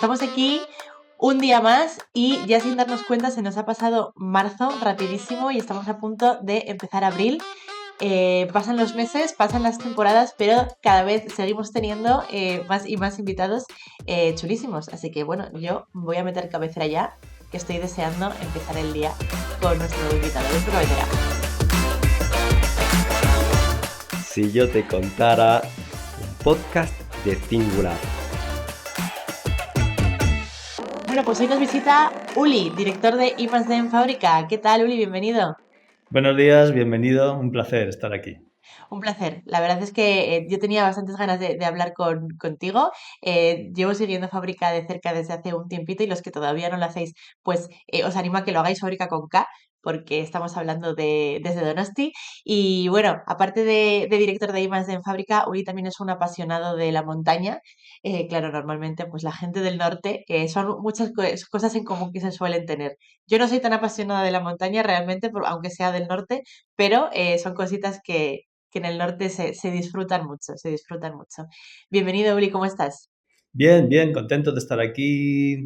estamos aquí un día más y ya sin darnos cuenta se nos ha pasado marzo rapidísimo y estamos a punto de empezar abril. Pasan los meses, pasan las temporadas, pero cada vez seguimos teniendo más y más invitados chulísimos. Así que bueno, yo voy a meter cabecera ya, que estoy deseando empezar el día con nuestro invitado. Dentro cabecera. Si yo te contara un podcast de Singular. Bueno, pues hoy nos visita Uli, director de I+D en Fábrica. ¿Qué tal, Uli? Bienvenido. Buenos días, bienvenido, un placer estar aquí. Un placer. La verdad es que yo tenía bastantes ganas de hablar contigo. Llevo siguiendo Fábrica de cerca desde hace un tiempito y los que todavía no lo hacéis, pues os animo a que lo hagáis Fábrica con K, porque estamos hablando desde Donosti. Y bueno, aparte de director de I+D en Fábrica, Uri también es un apasionado de la montaña. Claro, normalmente pues la gente del norte son muchas cosas en común que se suelen tener. Yo no soy tan apasionada de la montaña realmente, aunque sea del norte, pero son cositas que en el norte se disfrutan mucho, se disfrutan mucho. Bienvenido, Uli, ¿cómo estás? Bien, contento de estar aquí.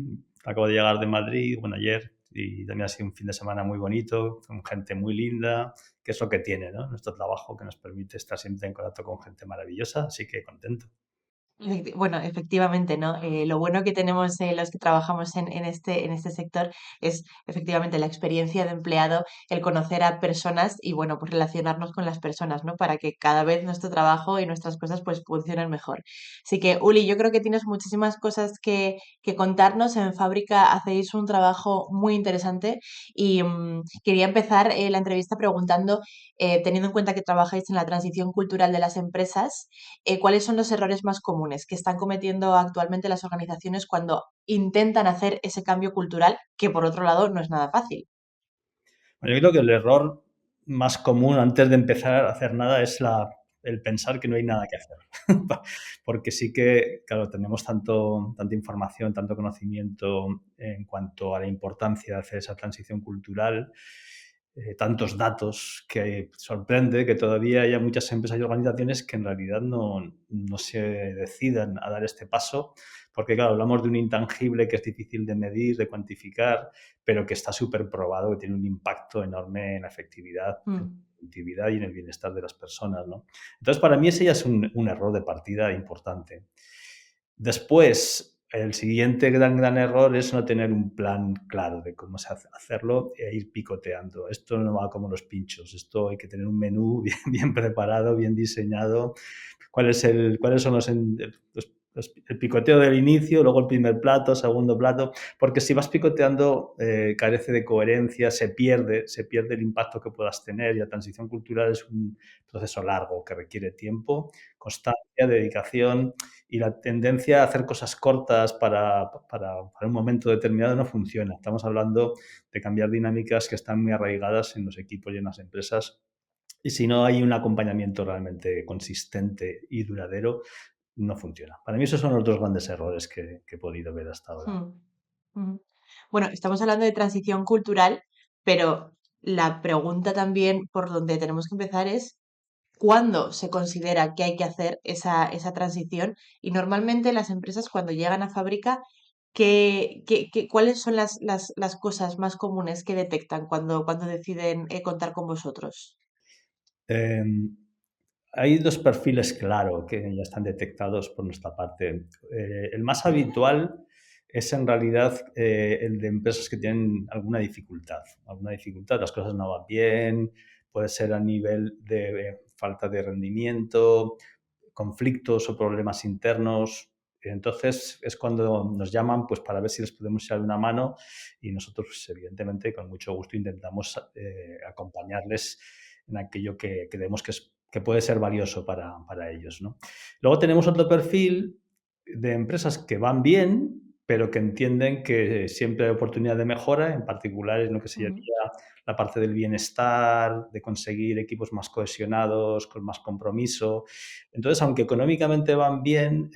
Acabo de llegar de Madrid, bueno, ayer, y también ha sido un fin de semana muy bonito, con gente muy linda, que es lo que tiene, ¿no? Nuestro trabajo, que nos permite estar siempre en contacto con gente maravillosa, así que contento. Bueno, efectivamente, ¿no? Lo bueno que tenemos los que trabajamos en este sector es efectivamente la experiencia de empleado, el conocer a personas y, bueno, pues relacionarnos con las personas, ¿no? Para que cada vez nuestro trabajo y nuestras cosas pues funcionen mejor. Así que, Uli, yo creo que tienes muchísimas cosas que contarnos. En Fábrica hacéis un trabajo muy interesante y quería empezar la entrevista preguntando, teniendo en cuenta que trabajáis en la transición cultural de las empresas, ¿cuáles son los errores más comunes que están cometiendo actualmente las organizaciones cuando intentan hacer ese cambio cultural, que por otro lado no es nada fácil? Bueno, yo creo que el error más común antes de empezar a hacer nada es el pensar que no hay nada que hacer. Porque sí que, claro, tenemos tanta información, tanto conocimiento en cuanto a la importancia de hacer esa transición cultural, tantos datos, que sorprende que todavía haya muchas empresas y organizaciones que en realidad no se decidan a dar este paso, porque claro, hablamos de un intangible que es difícil de medir, de cuantificar, pero que está súper probado, que tiene un impacto enorme en la efectividad, en la Mm, productividad y en el bienestar de las personas, ¿no? Entonces, para mí ese ya es un error de partida importante. Después, el siguiente gran error es no tener un plan claro de cómo se hace hacerlo e ir picoteando. Esto no va como los pinchos, esto hay que tener un menú bien preparado, bien diseñado. ¿Cuáles son el picoteo del inicio, luego el primer plato, segundo plato? Porque si vas picoteando, carece de coherencia, se pierde el impacto que puedas tener, y la transición cultural es un proceso largo que requiere tiempo, constancia, dedicación, y la tendencia a hacer cosas cortas para un momento determinado no funciona. Estamos hablando de cambiar dinámicas que están muy arraigadas en los equipos y en las empresas, y si no hay un acompañamiento realmente consistente y duradero, no funciona. Para mí esos son los dos grandes errores que he podido ver hasta ahora. mm, mm. Bueno, estamos hablando de transición cultural, pero la pregunta también por donde tenemos que empezar es cuándo se considera que hay que hacer esa transición. Y normalmente las empresas cuando llegan a Fábrica, ¿cuáles son las cosas más comunes que detectan cuando deciden contar con vosotros? Eh, Hay dos perfiles, claro, que ya están detectados por nuestra parte. El más habitual es en realidad el de empresas que tienen alguna dificultad, las cosas no van bien, puede ser a nivel de falta de rendimiento, conflictos o problemas internos. Entonces es cuando nos llaman, pues, para ver si les podemos echar una mano, y nosotros, pues, evidentemente, con mucho gusto intentamos acompañarles en aquello que creemos que puede ser valioso para ellos, ¿no? Luego tenemos otro perfil de empresas que van bien, pero que entienden que siempre hay oportunidad de mejora, en particular en lo que sería Ujú. la parte del bienestar, de conseguir equipos más cohesionados, con más compromiso. Entonces, aunque económicamente van bien,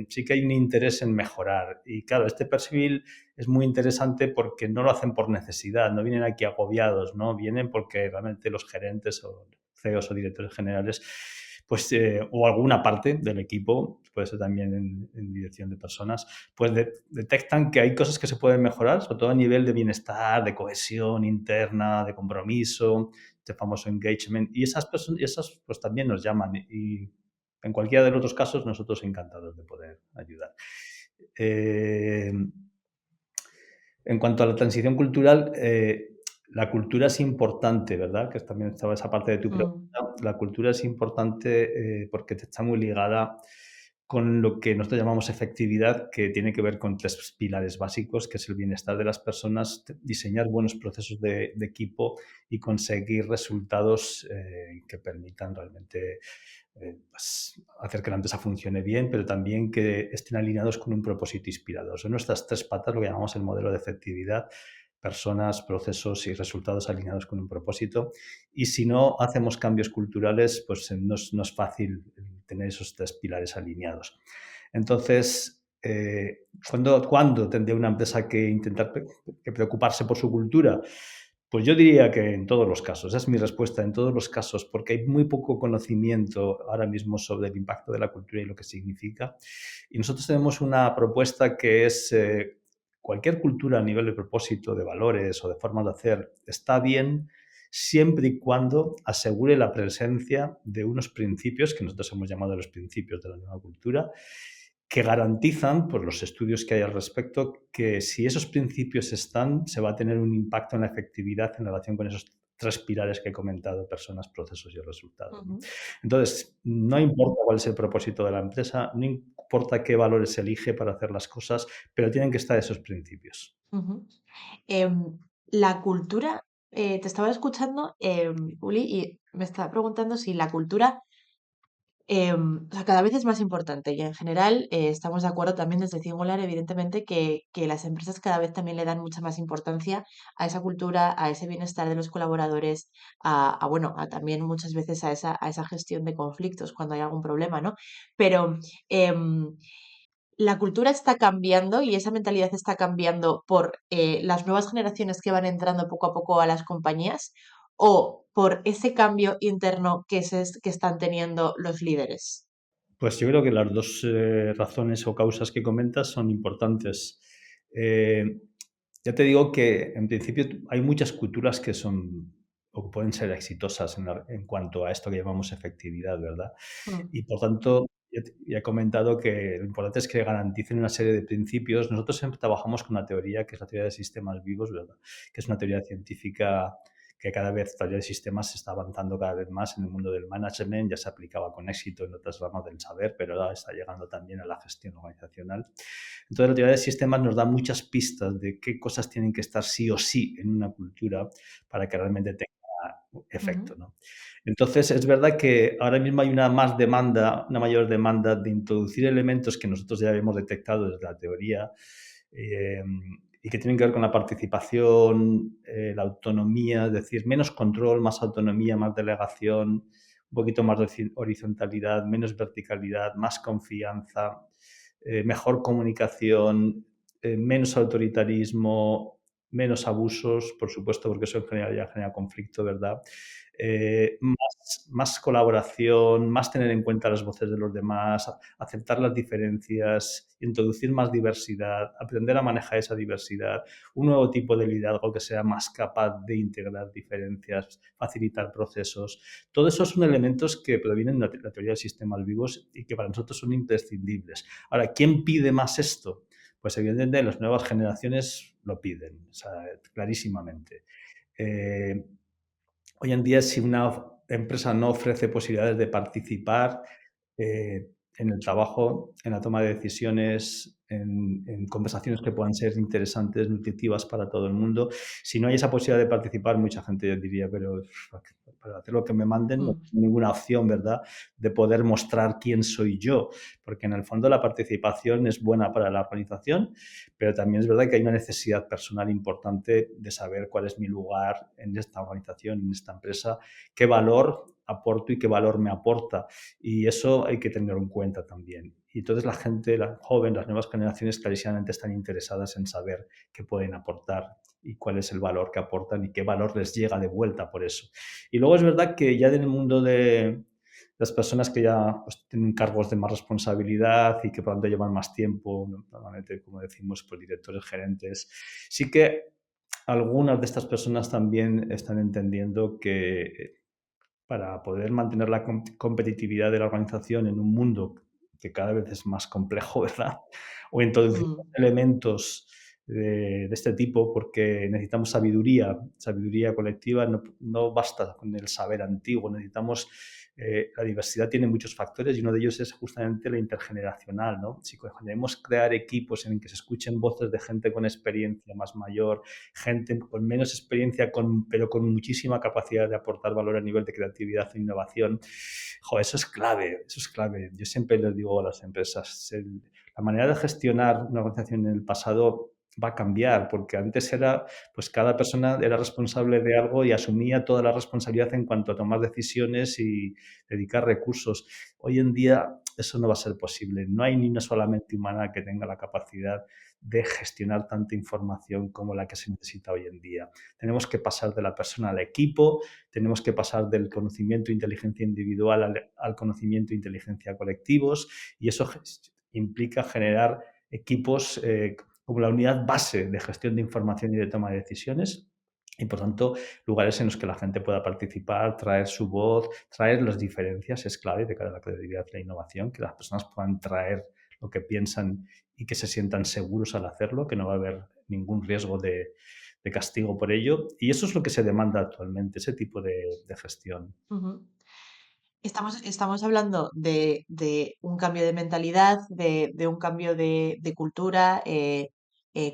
sí que hay un interés en mejorar. Y claro, este perfil es muy interesante porque no lo hacen por necesidad, no vienen aquí agobiados, ¿no? Vienen porque realmente los gerentes o CEOs o directores generales pues, o alguna parte del equipo, puede ser también en dirección de personas, pues detectan que hay cosas que se pueden mejorar, sobre todo a nivel de bienestar, de cohesión interna, de compromiso, de famoso engagement, y esas personas, esas pues también nos llaman y en cualquiera de los otros casos nosotros encantados de poder ayudar. Eh, en cuanto a la transición cultural, la cultura es importante, ¿verdad? Que también estaba esa parte de tu pregunta. Mm, La cultura es importante porque está muy ligada con lo que nosotros llamamos efectividad, que tiene que ver con tres pilares básicos, que es el bienestar de las personas, diseñar buenos procesos de equipo y conseguir resultados que permitan realmente pues, hacer que la empresa funcione bien, pero también que estén alineados con un propósito inspirador. Son nuestras tres patas, lo que llamamos el modelo de efectividad: personas, procesos y resultados alineados con un propósito. Y si no hacemos cambios culturales, pues no es fácil tener esos tres pilares alineados. Entonces, ¿cuándo tendría una empresa que intentar que preocuparse por su cultura? Pues yo diría que en todos los casos, esa es mi respuesta, en todos los casos, porque hay muy poco conocimiento ahora mismo sobre el impacto de la cultura y lo que significa. Y nosotros tenemos una propuesta que es cualquier cultura a nivel de propósito, de valores o de formas de hacer está bien siempre y cuando asegure la presencia de unos principios que nosotros hemos llamado los principios de la nueva cultura, que garantizan, por los estudios que hay al respecto, que si esos principios están, se va a tener un impacto en la efectividad en relación con esos tres pilares que he comentado: personas, procesos y resultados, ¿no? ujú, Entonces, no importa cuál es el propósito de la empresa, no importa qué valores se elige para hacer las cosas, pero tienen que estar esos principios. ujú. La cultura, te estaba escuchando, Uli, y me estaba preguntando si la cultura o sea, cada vez es más importante y en general estamos de acuerdo también desde Singular, evidentemente, que las empresas cada vez también le dan mucha más importancia a esa cultura, a ese bienestar de los colaboradores, bueno, también muchas veces a esa gestión de conflictos cuando hay algún problema, ¿no? Pero em, la cultura está cambiando y esa mentalidad está cambiando por las nuevas generaciones que van entrando poco a poco a las compañías o por ese cambio interno que están teniendo los líderes. Pues yo creo que las dos razones o causas que comentas son importantes. Eh, ya te digo que en principio hay muchas culturas que son o que pueden ser exitosas en cuanto a esto que llamamos efectividad, ¿verdad? Mm, Y por tanto, ya he comentado que lo importante es que garanticen una serie de principios. Nosotros siempre trabajamos con una teoría que es la teoría de sistemas vivos, ¿verdad? Que es una teoría científica que cada vez, la teoría de sistemas se está avanzando cada vez más en el mundo del management, ya se aplicaba con éxito en otras ramas del saber, pero ahora está llegando también a la gestión organizacional. Entonces, la teoría de sistemas nos da muchas pistas de qué cosas tienen que estar sí o sí en una cultura para que realmente tenga ujú, efecto, ¿no? Entonces, es verdad que ahora mismo hay una mayor demanda de introducir elementos que nosotros ya hemos detectado desde la teoría, eh, y que tienen que ver con la participación, la autonomía, es decir, menos control, más autonomía, más delegación, un poquito más de horizontalidad, menos verticalidad, más confianza, mejor comunicación, menos autoritarismo, menos abusos, por supuesto, porque eso en general ya genera conflicto, ¿verdad? Más colaboración, más tener en cuenta las voces de los demás, aceptar las diferencias, introducir más diversidad, aprender a manejar esa diversidad, un nuevo tipo de liderazgo que sea más capaz de integrar diferencias, facilitar procesos. Todo eso son elementos que provienen de la teoría de sistemas vivos y que para nosotros son imprescindibles. Ahora, ¿quién pide más esto? Pues evidentemente las nuevas generaciones lo piden, o sea, clarísimamente. Eh, Hoy en día, si una empresa no ofrece posibilidades de participar en el trabajo, en la toma de decisiones, en conversaciones que puedan ser interesantes, nutritivas para todo el mundo, si no hay esa posibilidad de participar, mucha gente diría, pero para hacer lo que me manden no mm, tengo ninguna opción, ¿verdad?, de poder mostrar quién soy yo, porque en el fondo la participación es buena para la organización, pero también es verdad que hay una necesidad personal importante de saber cuál es mi lugar en esta organización, en esta empresa, qué valor aporto y qué valor me aporta. Y eso hay que tenerlo en cuenta también. Y entonces la gente, la joven, las nuevas generaciones clarísimamente están interesadas en saber qué pueden aportar y cuál es el valor que aportan y qué valor les llega de vuelta por eso. Y luego es verdad que ya en el mundo las personas que ya pues, tienen cargos de más responsabilidad y que por lo tanto llevan más tiempo, ¿no? Normalmente, como decimos, pues, directores, gerentes, sí que algunas de estas personas también están entendiendo que para poder mantener la competitividad de la organización en un mundo que cada vez es más complejo, ¿verdad? O introducir Mm, elementos de este tipo, porque necesitamos sabiduría, sabiduría colectiva, no basta con el saber antiguo, necesitamos, la diversidad tiene muchos factores y uno de ellos es justamente la intergeneracional, ¿no? Si queremos crear equipos en que se escuchen voces de gente con experiencia más mayor, gente con menos experiencia, pero con muchísima capacidad de aportar valor a nivel de creatividad e innovación. Jo, eso es clave, eso es clave. Yo siempre les digo a las empresas, la manera de gestionar una organización en el pasado va a cambiar, porque antes era, pues cada persona era responsable de algo y asumía toda la responsabilidad en cuanto a tomar decisiones y dedicar recursos. Hoy en día eso no va a ser posible. No hay ni una sola mente humana que tenga la capacidad de gestionar tanta información como la que se necesita hoy en día. Tenemos que pasar de la persona al equipo, tenemos que pasar del conocimiento e inteligencia individual al conocimiento e inteligencia colectivos y eso implica generar equipos como la unidad base de gestión de información y de toma de decisiones y, por tanto, lugares en los que la gente pueda participar, traer su voz, traer las diferencias, es clave de cara a la creatividad y la innovación, que las personas puedan traer lo que piensan y que se sientan seguros al hacerlo, que no va a haber ningún riesgo de castigo por ello. Y eso es lo que se demanda actualmente, ese tipo de gestión. ujú. Estamos hablando de un cambio de mentalidad, de un cambio de cultura,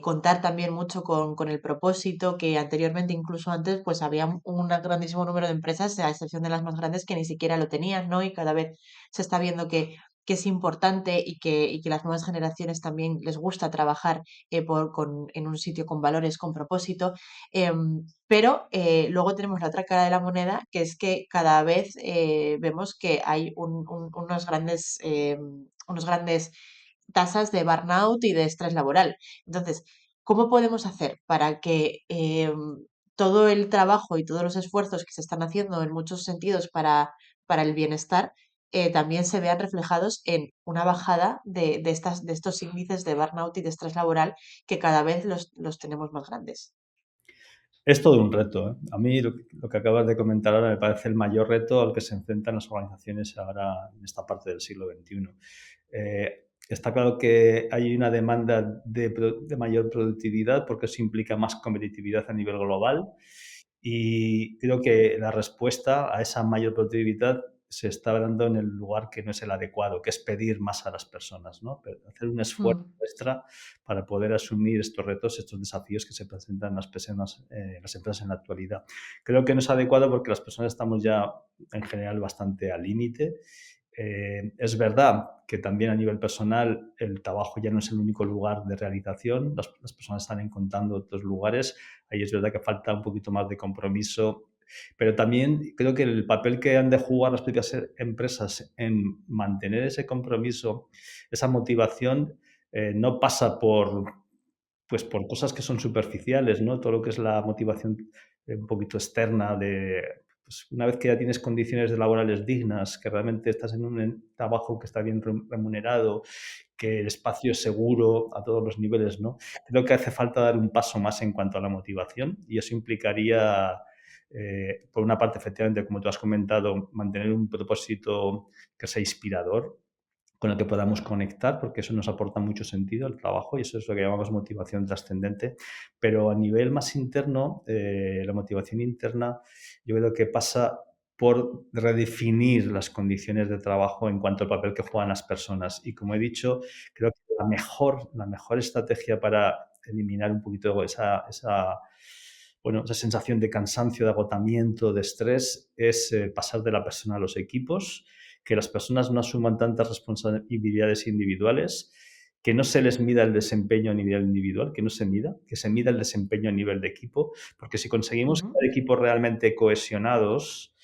contar también mucho con el propósito, que anteriormente, incluso antes, pues había un grandísimo número de empresas, a excepción de las más grandes, que ni siquiera lo tenían, ¿no? Y cada vez se está viendo que es importante y que las nuevas generaciones también les gusta trabajar en un sitio con valores, con propósito. Pero luego tenemos la otra cara de la moneda, que es que cada vez vemos que hay unos grandes tasas de burnout y de estrés laboral. Entonces, ¿cómo podemos hacer para que todo el trabajo y todos los esfuerzos que se están haciendo en muchos sentidos para el bienestar también se vean reflejados en una bajada de estos índices de burnout y de estrés laboral que cada vez los tenemos más grandes? Es todo un reto, ¿eh? A mí lo que acabas de comentar ahora me parece el mayor reto al que se enfrentan las organizaciones ahora en esta parte del siglo XXI. Está claro que hay una demanda de mayor productividad porque eso implica más competitividad a nivel global y creo que la respuesta a esa mayor productividad se está dando en el lugar que no es el adecuado, que es pedir más a las personas, ¿no? Hacer un esfuerzo Mm, extra para poder asumir estos retos, estos desafíos que se presentan las empresas en la actualidad. Creo que no es adecuado porque las personas estamos ya en general bastante al límite. Es verdad que también a nivel personal el trabajo ya no es el único lugar de realización, las personas están encontrando otros lugares, ahí es verdad que falta un poquito más de compromiso, pero también creo que el papel que han de jugar las propias empresas en mantener ese compromiso, esa motivación, no pasa pues por cosas que son superficiales, ¿no? Todo lo que es la motivación un poquito externa de, pues una vez que ya tienes condiciones laborales dignas, que realmente estás en un trabajo que está bien remunerado, que el espacio es seguro a todos los niveles, ¿no? Creo que hace falta dar un paso más en cuanto a la motivación y eso implicaría, por una parte, efectivamente, como tú has comentado, mantener un propósito que sea inspirador, con el que podamos conectar, porque eso nos aporta mucho sentido al trabajo y eso es lo que llamamos motivación trascendente. Pero a nivel más interno, la motivación interna yo creo que pasa por redefinir las condiciones de trabajo en cuanto al papel que juegan las personas. Y como he dicho, creo que la mejor estrategia para eliminar un poquito esa sensación de cansancio, de agotamiento, de estrés, es pasar de la persona a los equipos, que las personas no asuman tantas responsabilidades individuales, que no se les mida el desempeño a nivel individual, que no se mida, que se mida el desempeño a nivel de equipo, porque si conseguimos ujú. crear equipos realmente cohesionados,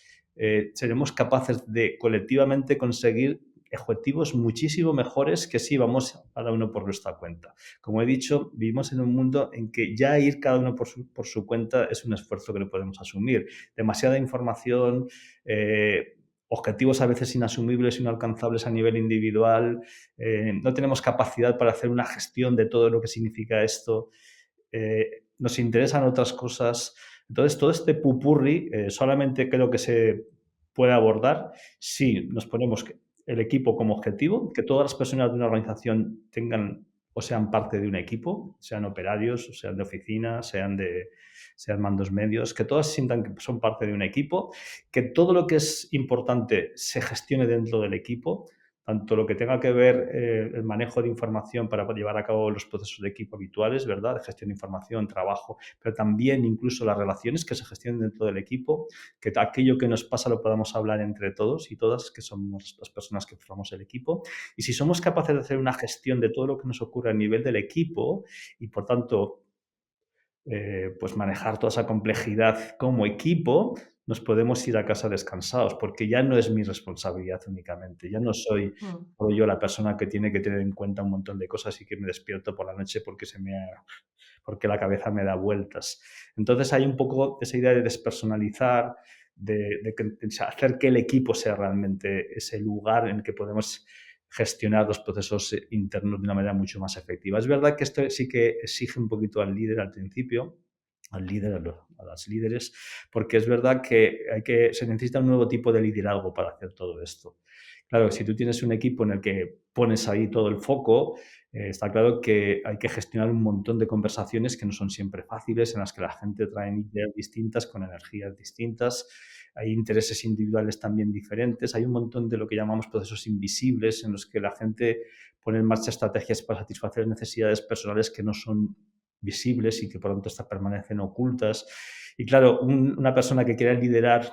seremos capaces de colectivamente conseguir objetivos muchísimo mejores que si vamos cada uno por nuestra cuenta. Como he dicho, vivimos en un mundo en que ya ir cada uno por su cuenta es un esfuerzo que no podemos asumir. Demasiada información, objetivos a veces inasumibles, inalcanzables a nivel individual, no tenemos capacidad para hacer una gestión de todo lo que significa esto, nos interesan otras cosas. Entonces, todo este pupurri solamente creo que se puede abordar si nos ponemos el equipo como objetivo, que todas las personas de una organización tengan o sean parte de un equipo, sean operarios, o sean de oficina, sean mandos medios, que todas sientan que son parte de un equipo, que todo lo que es importante se gestione dentro del equipo, tanto lo que tenga que ver el manejo de información para llevar a cabo los procesos de equipo habituales, ¿verdad? De gestión de información, trabajo, pero también incluso las relaciones que se gestionen dentro del equipo, que aquello que nos pasa lo podamos hablar entre todos y todas, que somos las personas que formamos el equipo. Y si somos capaces de hacer una gestión de todo lo que nos ocurre a nivel del equipo y, por tanto, pues manejar toda esa complejidad como equipo, nos podemos ir a casa descansados, porque ya no es mi responsabilidad únicamente, ya no soy Mm. solo yo la persona que tiene que tener en cuenta un montón de cosas y que me despierto por la noche porque la cabeza me da vueltas. Entonces hay un poco esa idea de despersonalizar, hacer que el equipo sea realmente ese lugar en el que podemos gestionar los procesos internos de una manera mucho más efectiva. Es verdad que esto sí que exige un poquito al líder al principio, al líder, a las líderes, porque es verdad que, se necesita un nuevo tipo de liderazgo para hacer todo esto. Claro, si tú tienes un equipo en el que pones ahí todo el foco, está claro que hay que gestionar un montón de conversaciones que no son siempre fáciles, en las que la gente trae ideas distintas, con energías distintas, hay intereses individuales también diferentes, hay un montón de lo que llamamos procesos invisibles en los que la gente pone en marcha estrategias para satisfacer necesidades personales que no son visibles y que por lo tanto estas permanecen ocultas. Y claro, una persona que quiera liderar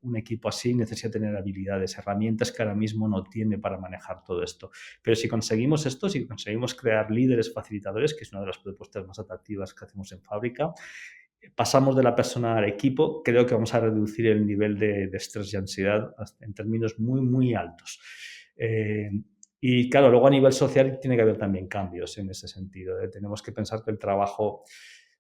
un equipo así necesita tener habilidades, herramientas que ahora mismo no tiene para manejar todo esto. Pero si conseguimos esto, si conseguimos crear líderes facilitadores, que es una de las propuestas más atractivas que hacemos en Fábrica, pasamos de la persona al equipo, creo que vamos a reducir el nivel de estrés y ansiedad en términos muy, muy altos. Y claro, luego a nivel social tiene que haber también cambios en ese sentido. Tenemos que pensar que el trabajo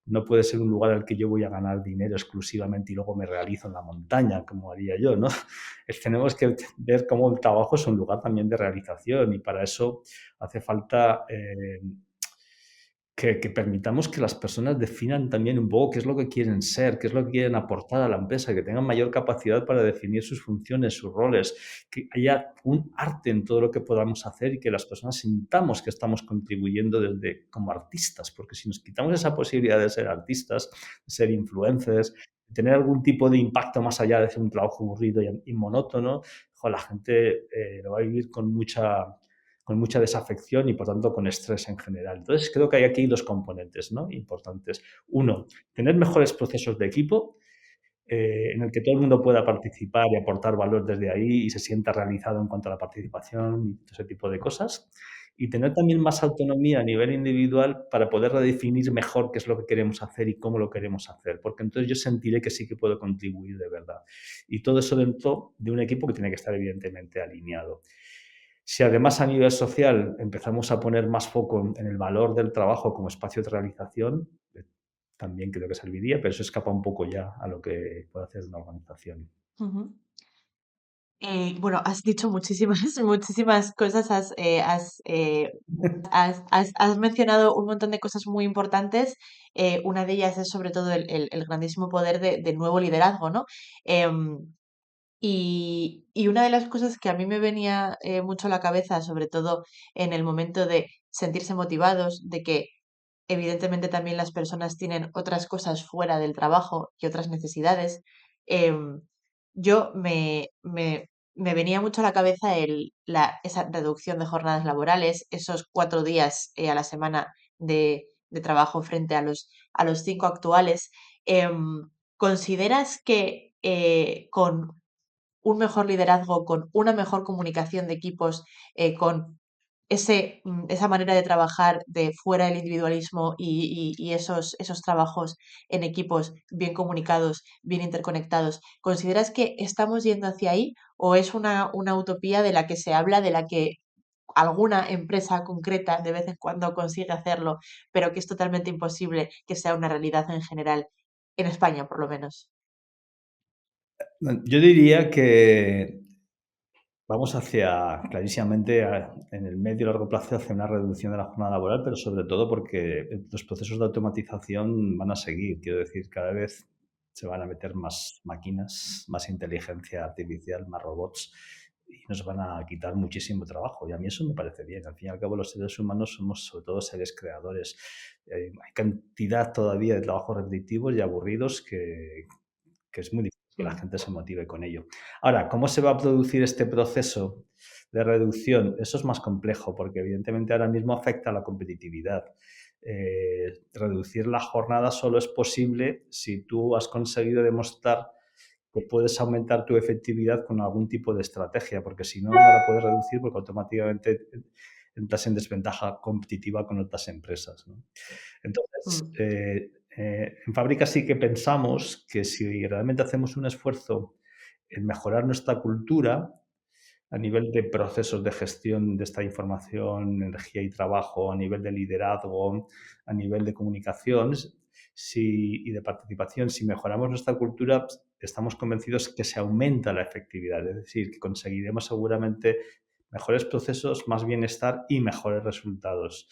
no puede ser un lugar al que yo voy a ganar dinero exclusivamente y luego me realizo en la montaña, como haría yo, ¿no? Tenemos que ver cómo el trabajo es un lugar también de realización y para eso hace falta que permitamos que las personas definan también un poco qué es lo que quieren ser, qué es lo que quieren aportar a la empresa, que tengan mayor capacidad para definir sus funciones, sus roles, que haya un arte en todo lo que podamos hacer y que las personas sintamos que estamos contribuyendo desde como artistas, porque si nos quitamos esa posibilidad de ser artistas, de ser influencers, de tener algún tipo de impacto más allá de hacer un trabajo aburrido y monótono, la gente lo va a vivir con mucha desafección y por tanto con estrés en general. Entonces creo que hay aquí dos componentes, ¿no?, importantes. Uno, tener mejores procesos de equipo en el que todo el mundo pueda participar y aportar valor desde ahí y se sienta realizado en cuanto a la participación y todo ese tipo de cosas. Y tener también más autonomía a nivel individual para poder redefinir mejor qué es lo que queremos hacer y cómo lo queremos hacer, porque entonces yo sentiré que sí que puedo contribuir de verdad. Y todo eso dentro de un equipo que tiene que estar evidentemente alineado. Si además a nivel social empezamos a poner más foco en el valor del trabajo como espacio de realización, también creo que serviría, pero eso escapa un poco ya a lo que puede hacer una organización. Ujú. Bueno, has dicho muchísimas, muchísimas cosas, has mencionado un montón de cosas muy importantes. Una de ellas es sobre todo el grandísimo poder del nuevo liderazgo, ¿no? Em, y una de las cosas que a mí me venía mucho a la cabeza, sobre todo en el momento de sentirse motivados, de que evidentemente también las personas tienen otras cosas fuera del trabajo y otras necesidades, em, yo me venía mucho a la cabeza esa reducción de jornadas laborales, esos 4 días a la semana de trabajo frente a los 5 actuales. ¿Consideras que con un mejor liderazgo, con una mejor comunicación de equipos, con esa manera de trabajar de fuera del individualismo y esos trabajos en equipos bien comunicados, bien interconectados, ¿consideras que estamos yendo hacia ahí o es una utopía de la que se habla, de la que alguna empresa concreta de vez en cuando consigue hacerlo, pero que es totalmente imposible que sea una realidad en general, en España por lo menos? Yo diría que vamos clarísimamente, en el medio y largo plazo, hacia una reducción de la jornada laboral, pero sobre todo porque los procesos de automatización van a seguir. Quiero decir, cada vez se van a meter más máquinas, más inteligencia artificial, más robots, y nos van a quitar muchísimo trabajo. Y a mí eso me parece bien. Al fin y al cabo, los seres humanos somos sobre todo seres creadores. Hay cantidad todavía de trabajos repetitivos y aburridos que es muy difícil que la Mm, gente se motive con ello. Ahora, ¿cómo se va a producir este proceso de reducción? Eso es más complejo porque evidentemente ahora mismo afecta a la competitividad. Reducir la jornada solo es posible si tú has conseguido demostrar que puedes aumentar tu efectividad con algún tipo de estrategia, porque si no, no la puedes reducir porque automáticamente entras en desventaja competitiva con otras empresas, ¿no? Entonces, mm, en fábrica sí que pensamos que si realmente hacemos un esfuerzo en mejorar nuestra cultura a nivel de procesos de gestión de esta información, energía y trabajo, a nivel de liderazgo, a nivel de comunicación y de participación, si mejoramos nuestra cultura, estamos convencidos que se aumenta la efectividad, es decir, que conseguiremos seguramente mejores procesos, más bienestar y mejores resultados.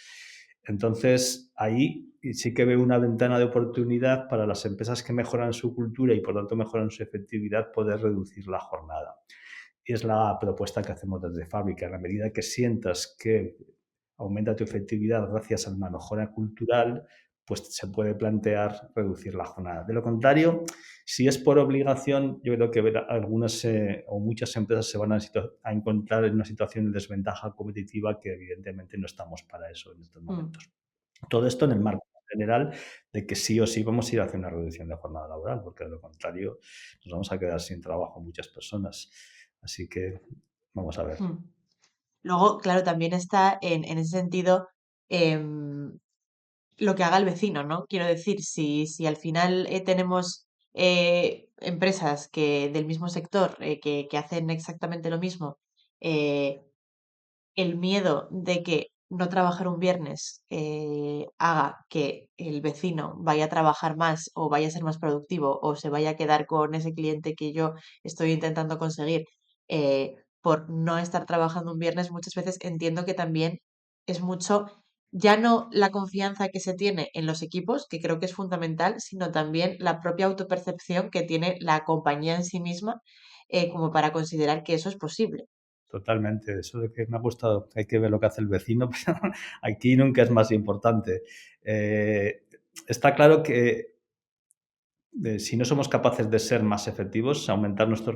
Entonces, ahí sí que veo una ventana de oportunidad para las empresas que mejoran su cultura y por tanto mejoran su efectividad, poder reducir la jornada. Y es la propuesta que hacemos desde fábrica. En la medida que sientas que aumenta tu efectividad gracias a una mejora cultural, pues se puede plantear reducir la jornada. De lo contrario, si es por obligación, yo creo que algunas o muchas empresas se van a encontrar en una situación de desventaja competitiva que evidentemente no estamos para eso en estos mm, momentos. Todo esto en el marco general de que sí o sí vamos a ir hacia una reducción de jornada laboral, porque de lo contrario nos vamos a quedar sin trabajo muchas personas. Así que vamos a ver. mm. Luego, claro, también está en ese sentido em, lo que haga el vecino, ¿no? Quiero decir, si al final tenemos empresas del mismo sector que hacen exactamente lo mismo, eh, el miedo de que no trabajar un viernes haga que el vecino vaya a trabajar más o vaya a ser más productivo o se vaya a quedar con ese cliente que yo estoy intentando conseguir por no estar trabajando un viernes, muchas veces entiendo que también es mucho, ya no la confianza que se tiene en los equipos, que creo que es fundamental, sino también la propia autopercepción que tiene la compañía en sí misma como para considerar que eso es posible. Totalmente. Eso de que me ha gustado, hay que ver lo que hace el vecino, pero aquí nunca es más importante. Eh, Está claro que si no somos capaces de ser más efectivos,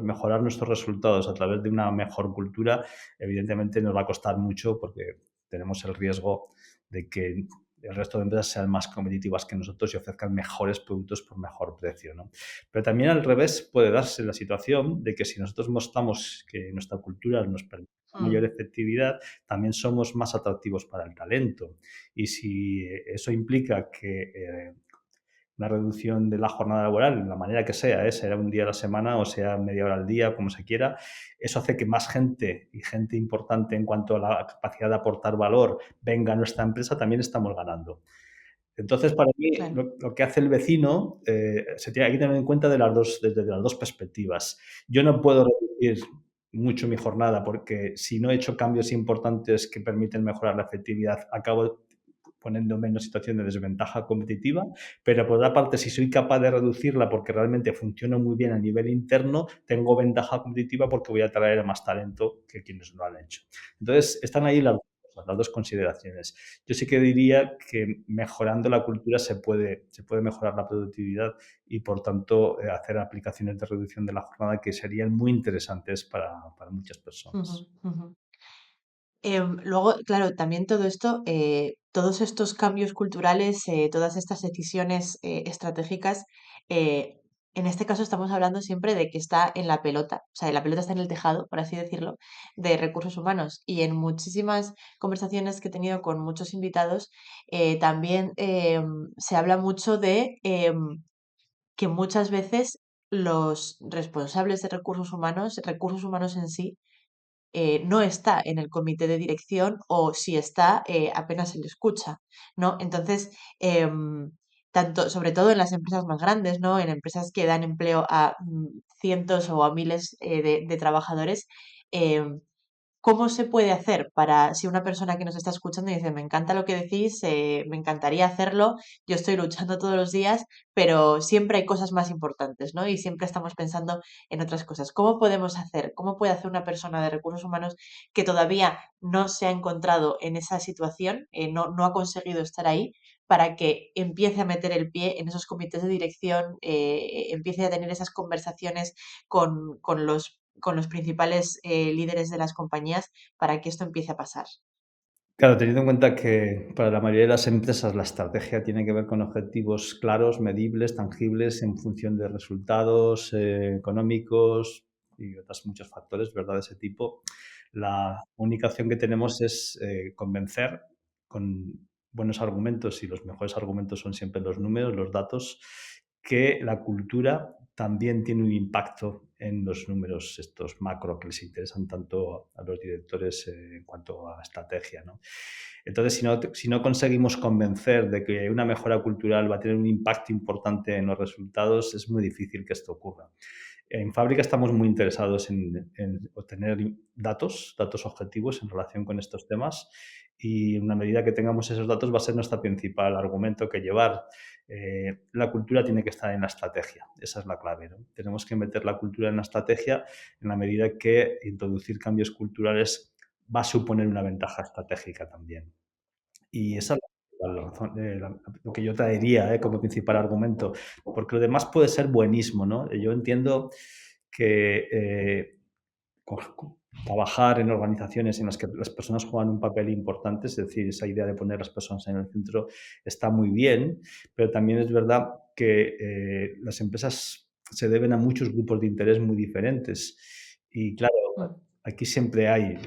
mejorar nuestros resultados a través de una mejor cultura, evidentemente nos va a costar mucho porque tenemos el riesgo de que el resto de empresas sean más competitivas que nosotros y ofrezcan mejores productos por mejor precio, ¿no? Pero también al revés puede darse la situación de que si nosotros mostramos que nuestra cultura nos permite mayor Mm, efectividad, también somos más atractivos para el talento. Y si eso implica que una reducción de la jornada laboral, la manera que sea, sea un día a la semana o sea media hora al día, como se quiera, eso hace que más gente y gente importante en cuanto a la capacidad de aportar valor venga a nuestra empresa, también estamos ganando. Entonces, para mí, claro. lo que hace el vecino hay que tener en cuenta desde las dos perspectivas. Yo no puedo reducir mucho mi jornada porque si no he hecho cambios importantes que permiten mejorar la efectividad, acabo poniéndome en una situación de desventaja competitiva, pero por otra parte, si soy capaz de reducirla porque realmente funciona muy bien a nivel interno, tengo ventaja competitiva porque voy a traer más talento que quienes no lo han hecho. Entonces, están ahí las dos consideraciones. Yo sí que diría que mejorando la cultura se puede mejorar la productividad y, por tanto, hacer aplicaciones de reducción de la jornada que serían muy interesantes para muchas Ujú, personas. ujú. Luego, claro, también todo esto, todos estos cambios culturales, todas estas decisiones estratégicas, eh, en este caso estamos hablando siempre de que está en la pelota, o sea, la pelota está en el tejado, por así decirlo, de recursos humanos. Y en muchísimas conversaciones que he tenido con muchos invitados, también se habla mucho de que muchas veces los responsables de recursos humanos en sí, no está en el comité de dirección o si está, apenas se le escucha, ¿no? Entonces, tanto, sobre todo en las empresas más grandes, ¿no? En empresas que dan empleo a cientos o a miles de trabajadores. em, ¿Cómo se puede hacer para, si una persona que nos está escuchando dice, me encanta lo que decís, me encantaría hacerlo, yo estoy luchando todos los días, pero siempre hay cosas más importantes, ¿no? Y siempre estamos pensando en otras cosas. ¿Cómo podemos hacer? ¿Cómo puede hacer una persona de recursos humanos que todavía no se ha encontrado en esa situación, no ha conseguido estar ahí, para que empiece a meter el pie en esos comités de dirección, empiece a tener esas conversaciones con los principales líderes de las compañías para que esto empiece a pasar? Claro, teniendo en cuenta que para la mayoría de las empresas la estrategia tiene que ver con objetivos claros, medibles, tangibles, en función de resultados económicos y otros muchos factores, ¿verdad? De ese tipo. La única opción que tenemos es convencer con buenos argumentos, y los mejores argumentos son siempre los números, los datos, que la cultura también tiene un impacto en los números estos macro que les interesan tanto a los directores en cuanto a estrategia, ¿no? Entonces, si no conseguimos convencer de que una mejora cultural va a tener un impacto importante en los resultados, es muy difícil que esto ocurra. En Fábrica estamos muy interesados en obtener datos objetivos en relación con estos temas, y en una medida que tengamos esos datos va a ser nuestro principal argumento que llevar. La cultura tiene que estar en la estrategia, esa es la clave, ¿no? Tenemos que meter la cultura en la estrategia en la medida que introducir cambios culturales va a suponer una ventaja estratégica también. Y esa es la razón, lo que yo traería, como principal argumento, porque lo demás puede ser buenismo, ¿no? Yo entiendo que trabajar en organizaciones en las que las personas juegan un papel importante, es decir, esa idea de poner a las personas en el centro está muy bien, pero también es verdad que las empresas se deben a muchos grupos de interés muy diferentes. Y claro, Mm. aquí siempre hay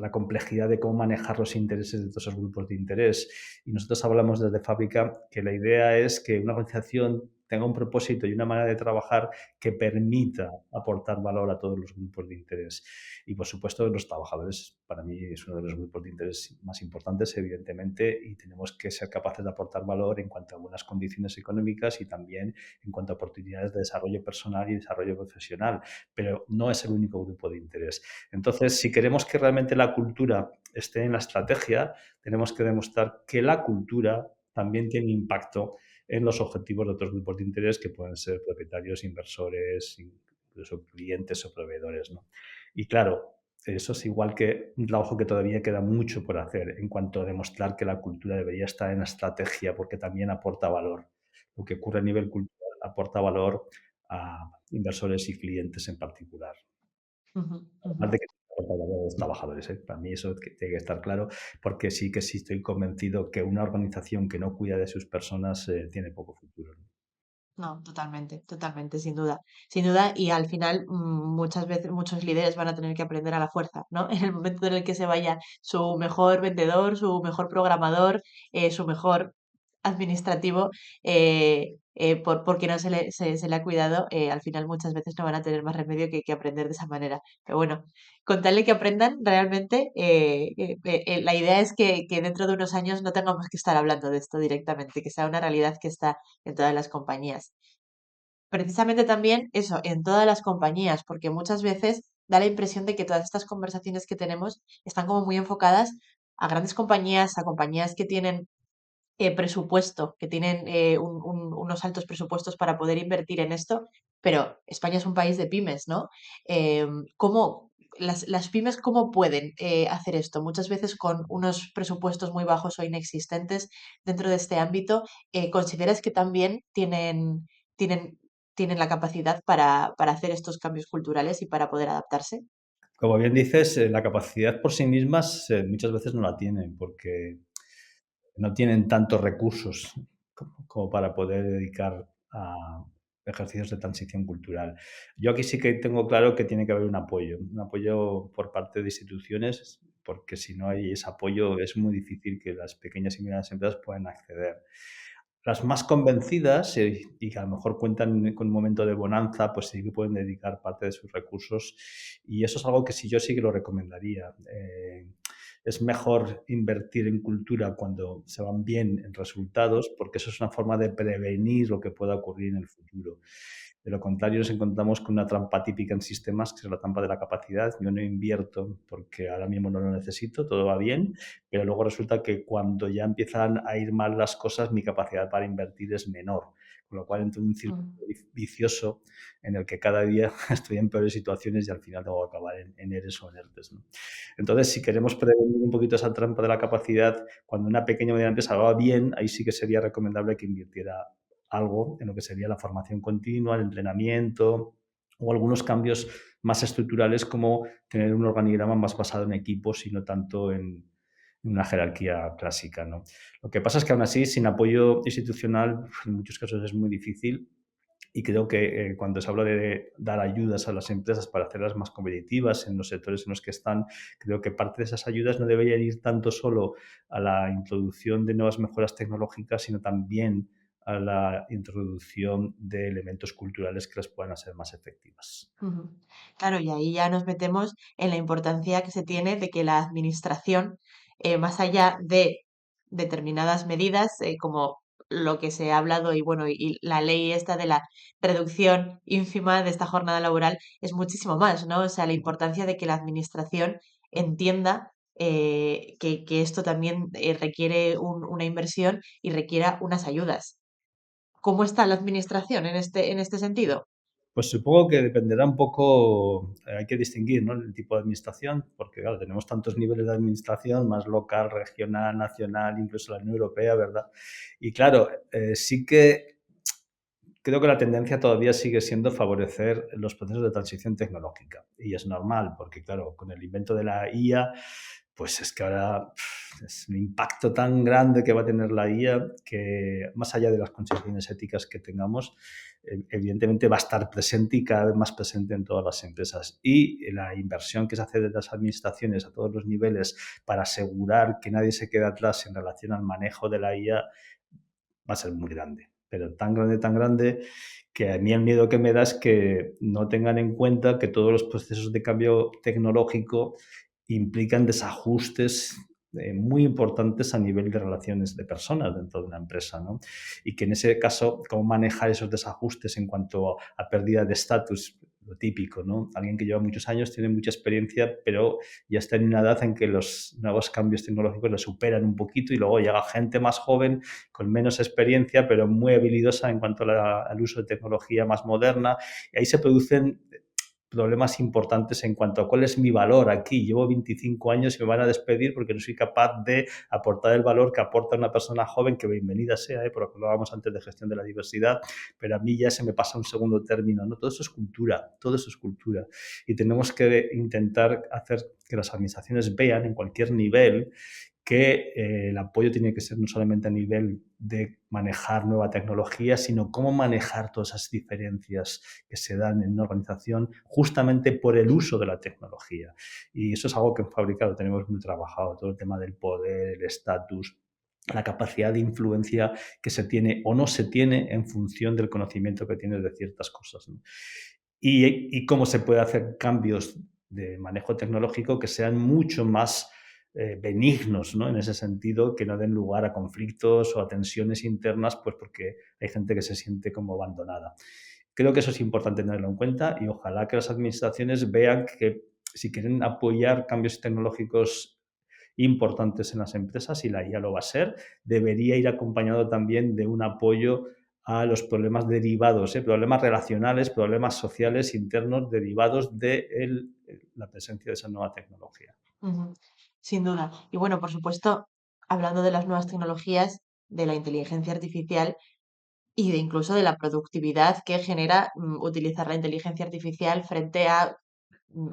la complejidad de cómo manejar los intereses de todos esos grupos de interés. Y nosotros hablamos desde Fábrica que la idea es que una organización tenga un propósito y una manera de trabajar que permita aportar valor a todos los grupos de interés. Y, por supuesto, los trabajadores, para mí, es uno de los grupos de interés más importantes, evidentemente, y tenemos que ser capaces de aportar valor en cuanto a buenas condiciones económicas y también en cuanto a oportunidades de desarrollo personal y desarrollo profesional, pero no es el único grupo de interés. Entonces, si queremos que realmente la cultura esté en la estrategia, tenemos que demostrar que la cultura también tiene impacto en los objetivos de otros grupos de interés que pueden ser propietarios, inversores, incluso clientes o proveedores, ¿no? Y claro, eso es igual que un trabajo que todavía queda mucho por hacer en cuanto a demostrar que la cultura debería estar en la estrategia porque también aporta valor. Lo que ocurre a nivel cultural aporta valor a inversores y clientes en particular. Ujú, ujú. Además de que aporta valor a los trabajadores, ¿eh? Para mí eso tiene que estar claro, porque sí que sí estoy convencido que una organización que no cuida de sus personas tiene poco futuro, ¿no? No, totalmente, totalmente, sin duda. Sin duda, y al final muchas veces muchos líderes van a tener que aprender a la fuerza, ¿no? En el momento en el que se vaya su mejor vendedor, su mejor programador, su mejor administrativo, porque no se le ha cuidado, al final muchas veces no van a tener más remedio que aprender de esa manera. Pero bueno, con tal de que aprendan, realmente la idea es que dentro de unos años no tengamos que estar hablando de esto directamente, que sea una realidad que está en todas las compañías. Precisamente también eso, en todas las compañías, porque muchas veces da la impresión de que todas estas conversaciones que tenemos están como muy enfocadas a grandes compañías, a compañías que tienen presupuesto, que tienen unos altos presupuestos para poder invertir en esto, pero España es un país de pymes, ¿no? ¿Cómo las pymes cómo pueden hacer esto? Muchas veces con unos presupuestos muy bajos o inexistentes dentro de este ámbito, ¿consideras que también tienen, tienen la capacidad para hacer estos cambios culturales y para poder adaptarse? Como bien dices, la capacidad por sí mismas muchas veces no la tienen porque no tienen tantos recursos como para poder dedicar a ejercicios de transición cultural. Yo aquí sí que tengo claro que tiene que haber un apoyo por parte de instituciones, porque si no hay ese apoyo es muy difícil que las pequeñas y medianas empresas puedan acceder. Las más convencidas y que a lo mejor cuentan con un momento de bonanza, pues sí que pueden dedicar parte de sus recursos, y eso es algo que sí yo sí que lo recomendaría. es mejor invertir en cultura cuando se van bien en resultados, porque eso es una forma de prevenir lo que pueda ocurrir en el futuro. De lo contrario, nos encontramos con una trampa típica en sistemas, que es la trampa de la capacidad. Yo no invierto porque ahora mismo no lo necesito, todo va bien, pero luego resulta que cuando ya empiezan a ir mal las cosas, mi capacidad para invertir es menor, con lo cual entro en un círculo Mm. vicioso en el que cada día estoy en peores situaciones y al final tengo que acabar en ERES o en ERTES, ¿no? Entonces, si queremos prevenir un poquito esa trampa de la capacidad, cuando una pequeña o mediana empresa va bien, ahí sí que sería recomendable que invirtiera algo en lo que sería la formación continua, el entrenamiento o algunos cambios más estructurales como tener un organigrama más basado en equipos y no tanto en una jerarquía clásica, ¿no? Lo que pasa es que aún así, sin apoyo institucional, en muchos casos es muy difícil y creo que cuando se habla de dar ayudas a las empresas para hacerlas más competitivas en los sectores en los que están, creo que parte de esas ayudas no deberían ir tanto solo a la introducción de nuevas mejoras tecnológicas, sino también a la introducción de elementos culturales que las puedan hacer más efectivas. Ujú. Claro, y ahí ya nos metemos en la importancia que se tiene de que la administración, más allá de determinadas medidas, como lo que se ha hablado y bueno, y la ley esta de la reducción ínfima de esta jornada laboral, es muchísimo más, ¿no? O sea, la importancia de que la administración entienda que esto también requiere una inversión y requiera unas ayudas. ¿Cómo está la administración en este sentido? Pues supongo que dependerá un poco, hay que distinguir, ¿no?, el tipo de administración, porque claro, tenemos tantos niveles de administración, más local, regional, nacional, incluso la Unión Europea, ¿verdad? Y claro, sí que creo que la tendencia todavía sigue siendo favorecer los procesos de transición tecnológica. Y es normal, porque claro, con el invento de la IA, pues es que ahora es un impacto tan grande que va a tener la IA que más allá de las consideraciones éticas que tengamos, evidentemente va a estar presente y cada vez más presente en todas las empresas. Y la inversión que se hace de las administraciones a todos los niveles para asegurar que nadie se quede atrás en relación al manejo de la IA va a ser muy grande, pero tan grande, que a mí el miedo que me da es que no tengan en cuenta que todos los procesos de cambio tecnológico implican desajustes muy importantes a nivel de relaciones de personas dentro de una empresa, ¿no? Y que en ese caso, cómo manejar esos desajustes en cuanto a pérdida de estatus, lo típico, ¿no? Alguien que lleva muchos años, tiene mucha experiencia, pero ya está en una edad en que los nuevos cambios tecnológicos le superan un poquito y luego llega gente más joven con menos experiencia, pero muy habilidosa en cuanto al uso de tecnología más moderna. Y ahí se producen problemas importantes en cuanto a cuál es mi valor aquí. Llevo 25 años y me van a despedir porque no soy capaz de aportar el valor que aporta una persona joven, que bienvenida sea, por lo que hablábamos antes de gestión de la diversidad, pero a mí ya se me pasa un segundo término, ¿no? Todo eso es cultura, todo eso es cultura. Y tenemos que intentar hacer que las administraciones vean en cualquier nivel que el apoyo tiene que ser no solamente a nivel de manejar nueva tecnología, sino cómo manejar todas esas diferencias que se dan en una organización justamente por el uso de la tecnología. Y eso es algo que en Fabricado tenemos muy trabajado, todo el tema del poder, el estatus, la capacidad de influencia que se tiene o no se tiene en función del conocimiento que tienes de ciertas cosas, ¿no? Y cómo se puede hacer cambios de manejo tecnológico que sean mucho más benignos, ¿no? En ese sentido, que no den lugar a conflictos o a tensiones internas, pues porque hay gente que se siente como abandonada. Creo que eso es importante tenerlo en cuenta y ojalá que las administraciones vean que si quieren apoyar cambios tecnológicos importantes en las empresas, y la IA lo va a ser, debería ir acompañado también de un apoyo a los problemas derivados, problemas relacionales, problemas sociales internos derivados de la presencia de esa nueva tecnología. Ujú, sin duda. Y bueno, por supuesto, hablando de las nuevas tecnologías, de la inteligencia artificial y de incluso de la productividad que genera utilizar la inteligencia artificial frente a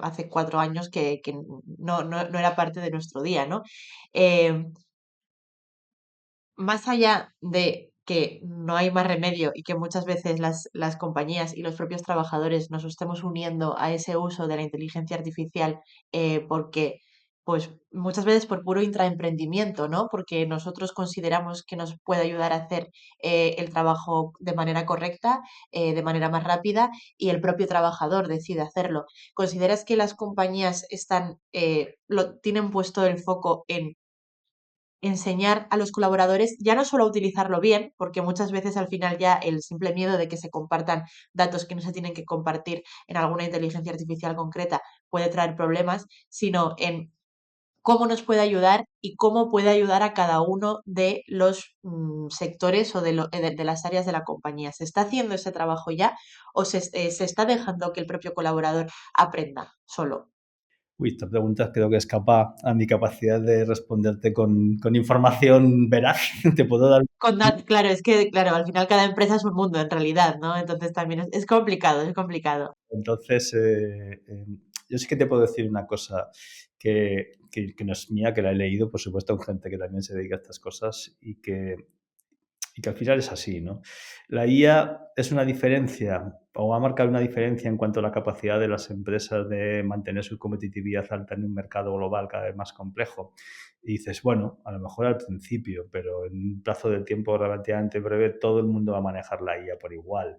hace 4 años que no era parte de nuestro día, ¿no? Eh, Más allá de que no hay más remedio y que muchas veces las compañías y los propios trabajadores nos estemos uniendo a ese uso de la inteligencia artificial porque pues muchas veces por puro intraemprendimiento, ¿no? Porque nosotros consideramos que nos puede ayudar a hacer el trabajo de manera correcta, de manera más rápida, y el propio trabajador decide hacerlo. ¿Consideras que las compañías tienen puesto el foco en enseñar a los colaboradores ya no solo a utilizarlo bien, porque muchas veces al final ya el simple miedo de que se compartan datos que no se tienen que compartir en alguna inteligencia artificial concreta puede traer problemas, sino en cómo nos puede ayudar y cómo puede ayudar a cada uno de los sectores o de las áreas de la compañía? ¿Se está haciendo ese trabajo ya o se está dejando que el propio colaborador aprenda solo? Uy, esta pregunta creo que escapa a mi capacidad de responderte con información veraz. Te puedo dar. Claro, es que, claro, al final cada empresa es un mundo en realidad, ¿no? Entonces también es complicado, es complicado. Entonces, yo sí que te puedo decir una cosa que no es mía, que la he leído, por supuesto, con gente que también se dedica a estas cosas y que al final es así, ¿no? La IA es una diferencia o va a marcar una diferencia en cuanto a la capacidad de las empresas de mantener su competitividad alta en un mercado global cada vez más complejo. Y dices, bueno, a lo mejor al principio, pero en un plazo de tiempo relativamente breve todo el mundo va a manejar la IA por igual,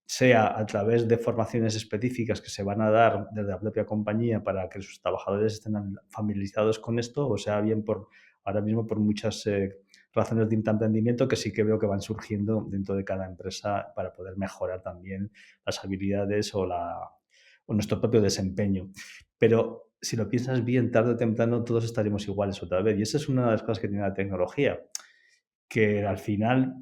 sea a través de formaciones específicas que se van a dar desde la propia compañía para que sus trabajadores estén familiarizados con esto, o sea bien por ahora mismo por muchas razones de emprendimiento que sí que veo que van surgiendo dentro de cada empresa para poder mejorar también las habilidades o nuestro propio desempeño. Pero si lo piensas bien, tarde o temprano todos estaremos iguales otra vez. Y esa es una de las cosas que tiene la tecnología, que al final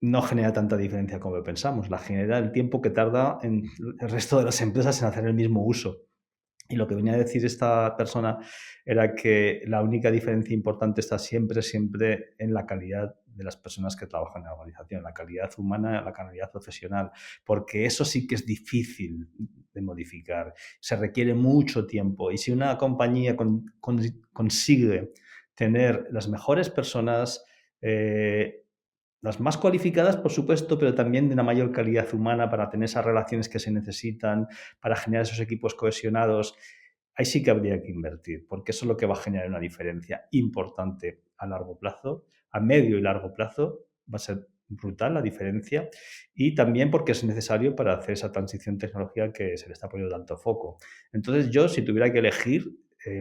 no genera tanta diferencia como pensamos. La genera el tiempo que tarda en el resto de las empresas en hacer el mismo uso. Y lo que venía a decir esta persona era que la única diferencia importante está siempre, siempre en la calidad de las personas que trabajan en la organización, la calidad humana, la calidad profesional, porque eso sí que es difícil de modificar. Se requiere mucho tiempo y si una compañía consigue tener las mejores personas, las más cualificadas, por supuesto, pero también de una mayor calidad humana para tener esas relaciones que se necesitan, para generar esos equipos cohesionados, ahí sí que habría que invertir, porque eso es lo que va a generar una diferencia importante a largo plazo, a medio y largo plazo, va a ser brutal la diferencia y también porque es necesario para hacer esa transición tecnológica que se le está poniendo tanto foco. Entonces yo, si tuviera que elegir,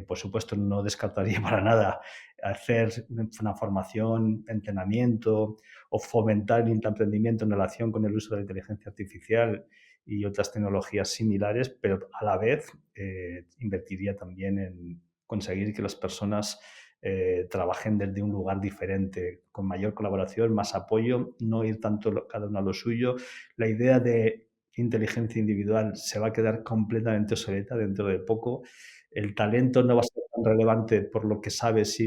por supuesto no descartaría para nada hacer una formación, entrenamiento o fomentar el emprendimiento en relación con el uso de la inteligencia artificial y otras tecnologías similares, pero a la vez invertiría también en conseguir que las personas trabajen desde un lugar diferente, con mayor colaboración, más apoyo, no ir tanto cada uno a lo suyo. La idea de inteligencia individual se va a quedar completamente obsoleta dentro de poco. El talento no va a ser tan relevante por lo que sabes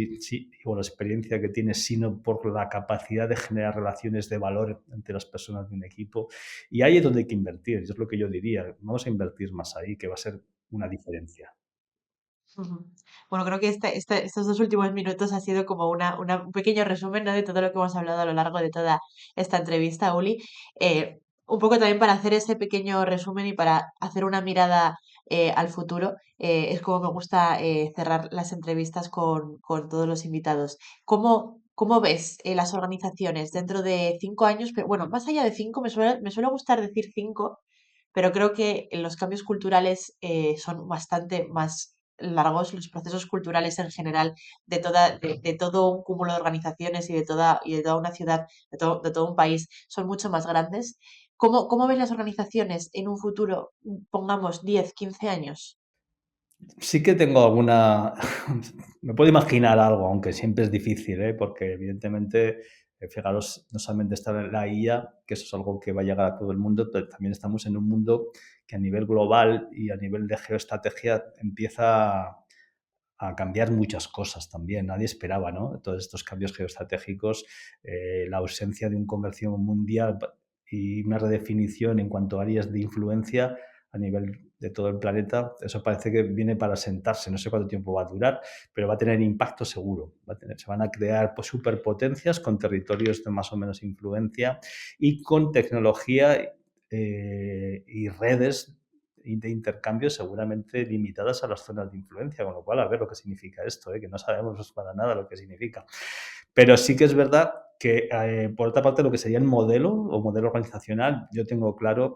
o la experiencia que tienes, sino por la capacidad de generar relaciones de valor entre las personas de un equipo. Y ahí es donde hay que invertir, es lo que yo diría. Vamos a invertir más ahí, que va a ser una diferencia. Ujú. Bueno, creo que estos 2 últimos minutos ha sido como un pequeño resumen, ¿no? De todo lo que hemos hablado a lo largo de toda esta entrevista, Uli. Un poco también para hacer ese pequeño resumen y para hacer una mirada al futuro, es como me gusta cerrar las entrevistas con todos los invitados. ¿Cómo ves las organizaciones dentro de 5 años? Pero bueno, más allá de cinco, me suele gustar decir cinco, pero creo que los cambios culturales son bastante más largos, los procesos culturales en general de todo un cúmulo de organizaciones y de toda una ciudad, de todo un país, son mucho más grandes. ¿Cómo ves las organizaciones en un futuro, pongamos 10, 15 años? Sí que tengo alguna, me puedo imaginar algo, aunque siempre es difícil, ¿eh? Porque evidentemente, fijaros, no solamente está la IA, que eso es algo que va a llegar a todo el mundo, pero también estamos en un mundo que a nivel global y a nivel de geoestrategia empieza a cambiar muchas cosas también. Nadie esperaba, ¿no? Todos estos cambios geoestratégicos, la ausencia de un comercio mundial y una redefinición en cuanto a áreas de influencia a nivel de todo el planeta, eso parece que viene para sentarse. No sé cuánto tiempo va a durar, pero va a tener impacto seguro. Se van a crear pues, superpotencias con territorios de más o menos influencia y con tecnología y redes de intercambio seguramente limitadas a las zonas de influencia, con lo cual a ver lo que significa esto, que no sabemos para nada lo que significa. Pero sí que es verdad que, por otra parte, lo que sería el modelo o modelo organizacional, yo tengo claro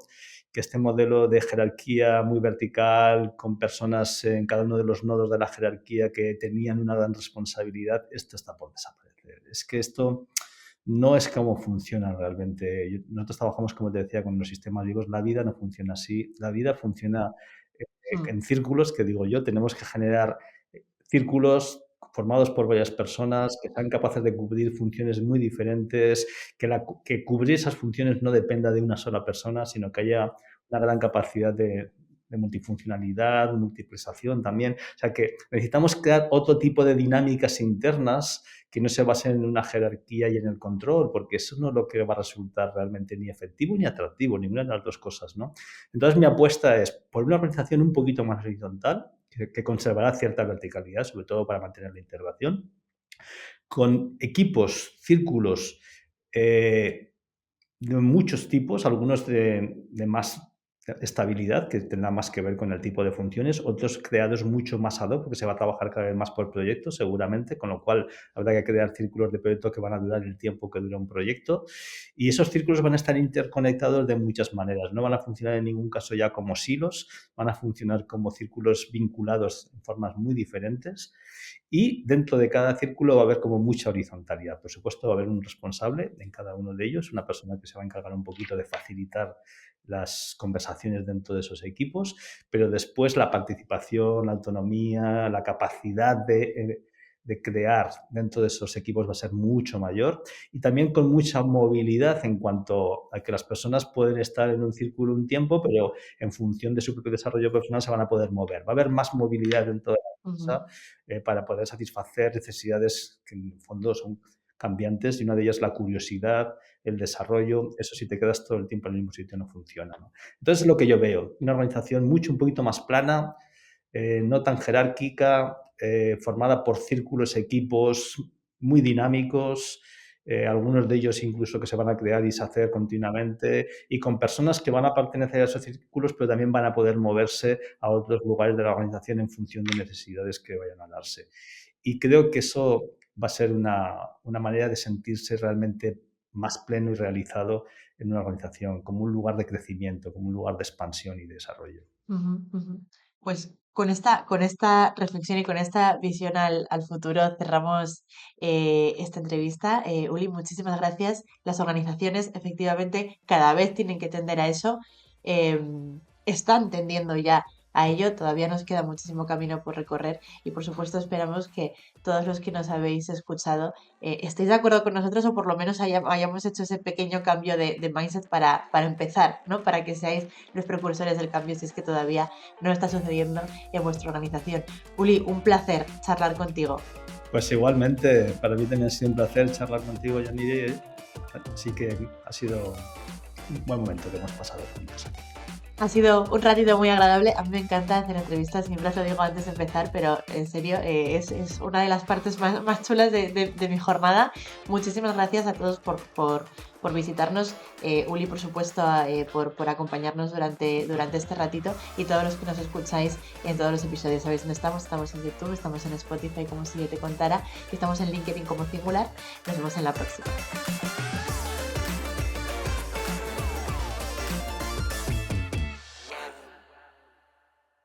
que este modelo de jerarquía muy vertical, con personas en cada uno de los nodos de la jerarquía que tenían una gran responsabilidad, esto está por desaparecer. Es que esto no es cómo funciona realmente. Nosotros trabajamos, como te decía, con los sistemas vivos. La vida no funciona así. La vida funciona Mm, en círculos, que digo yo, tenemos que generar círculos formados por varias personas que sean capaces de cubrir funciones muy diferentes, que cubrir esas funciones no dependa de una sola persona, sino que haya una gran capacidad de multifuncionalidad, multiplicación también. O sea que necesitamos crear otro tipo de dinámicas internas que no se basen en una jerarquía y en el control, porque eso no es lo que va a resultar realmente ni efectivo ni atractivo, ninguna de las dos cosas, ¿no? Entonces mi apuesta es por una organización un poquito más horizontal, que conservará cierta verticalidad, sobre todo para mantener la integración, con equipos, círculos de muchos tipos, algunos de más estabilidad, que tendrá más que ver con el tipo de funciones, otros creados mucho más ad hoc, porque se va a trabajar cada vez más por proyectos, seguramente, con lo cual habrá que crear círculos de proyecto que van a durar el tiempo que dura un proyecto. Y esos círculos van a estar interconectados de muchas maneras. No van a funcionar en ningún caso ya como silos, van a funcionar como círculos vinculados en formas muy diferentes. Y dentro de cada círculo va a haber como mucha horizontalidad. Por supuesto, va a haber un responsable en cada uno de ellos, una persona que se va a encargar un poquito de facilitar las conversaciones dentro de esos equipos, pero después la participación, la autonomía, la capacidad de crear dentro de esos equipos va a ser mucho mayor y también con mucha movilidad en cuanto a que las personas pueden estar en un círculo un tiempo, pero en función de su propio desarrollo personal se van a poder mover. Va a haber más movilidad dentro de la ujú, empresa para poder satisfacer necesidades que en el fondo son cambiantes y una de ellas la curiosidad, el desarrollo, eso si te quedas todo el tiempo en el mismo sitio no funciona, ¿no? Entonces es lo que yo veo, una organización un poquito más plana, no tan jerárquica, formada por círculos, equipos muy dinámicos, algunos de ellos incluso que se van a crear y se hacer continuamente, y con personas que van a pertenecer a esos círculos, pero también van a poder moverse a otros lugares de la organización en función de necesidades que vayan a darse. Y creo que eso va a ser una manera de sentirse realmente más pleno y realizado en una organización, como un lugar de crecimiento, como un lugar de expansión y de desarrollo. ujú, ujú. Pues con esta reflexión y con esta visión al futuro cerramos esta entrevista. Uli, muchísimas gracias. Las organizaciones efectivamente cada vez tienen que tender a eso. Están tendiendo ya a ello. Todavía nos queda muchísimo camino por recorrer y por supuesto esperamos que todos los que nos habéis escuchado estéis de acuerdo con nosotros o por lo menos hayamos hecho ese pequeño cambio de mindset para empezar, ¿no? Para que seáis los precursores del cambio si es que todavía no está sucediendo en vuestra organización. Uli, un placer charlar contigo. Pues igualmente, para mí también ha sido un placer charlar contigo, Yanire. Así que ha sido un buen momento que hemos pasado juntos aquí. Ha sido un ratito muy agradable. A mí me encanta hacer entrevistas, siempre os lo digo antes de empezar, pero en serio, es una de las partes más chulas de mi jornada. Muchísimas gracias a todos por visitarnos. Uli, por supuesto, por acompañarnos durante este ratito y todos los que nos escucháis en todos los episodios. ¿Sabéis dónde estamos? Estamos en YouTube, estamos en Spotify como si yo te contara y estamos en LinkedIn como Singular. Nos vemos en la próxima.